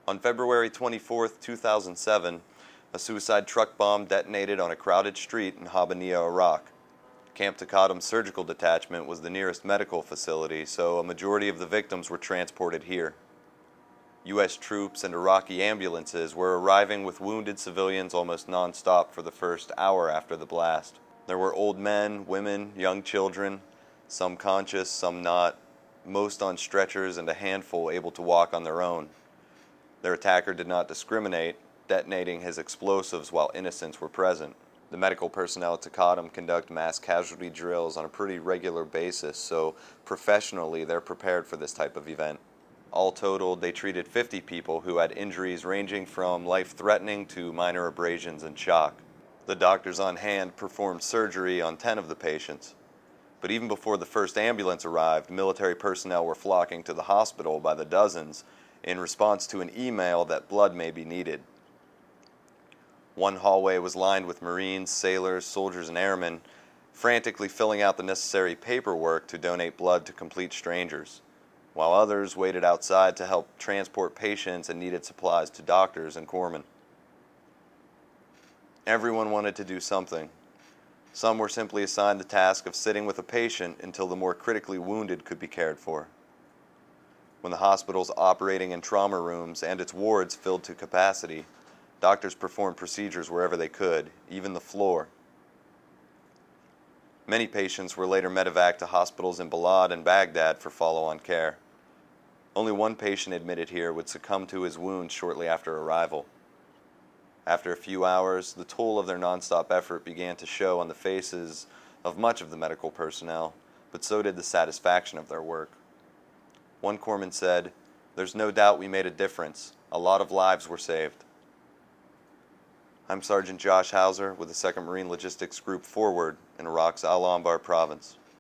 On February 24, 2007, a suicide truck bomb detonated on a crowded street in Habbaniyah, Iraq. Camp Takadum's surgical detachment was the nearest medical facility, so a majority of the victims were transported here. U.S. troops and Iraqi ambulances were arriving with wounded civilians almost non-stop for the first hour after the blast. There were old men, women, young children, some conscious, some not, most on stretchers and a handful able to walk on their own. Their attacker did not discriminate, detonating his explosives while innocents were present. The medical personnel at Takadum conduct mass casualty drills on a pretty regular basis, so professionally they're prepared for this type of event. All totaled, they treated 50 people who had injuries ranging from life-threatening to minor abrasions and shock. The doctors on hand performed surgery on 10 of the patients. But even before the first ambulance arrived, military personnel were flocking to the hospital by the dozens in response to an email that blood may be needed. One hallway was lined with Marines, sailors, soldiers, and airmen, frantically filling out the necessary paperwork to donate blood to complete strangers, while others waited outside to help transport patients and needed supplies to doctors and corpsmen. Everyone wanted to do something. Some were simply assigned the task of sitting with a patient until the more critically wounded could be cared for. When the hospital's operating and trauma rooms and its wards filled to capacity, doctors performed procedures wherever they could, even the floor. Many patients were later medevaced to hospitals in Balad and Baghdad for follow-on care. Only one patient admitted here would succumb to his wounds shortly after arrival. After a few hours, the toll of their nonstop effort began to show on the faces of much of the medical personnel, but so did the satisfaction of their work. One corpsman said, "There's no doubt we made a difference. A lot of lives were saved." I'm Sgt Josh Hauser with the 2nd Marine Logistics Group Forward in Iraq's Al Anbar province.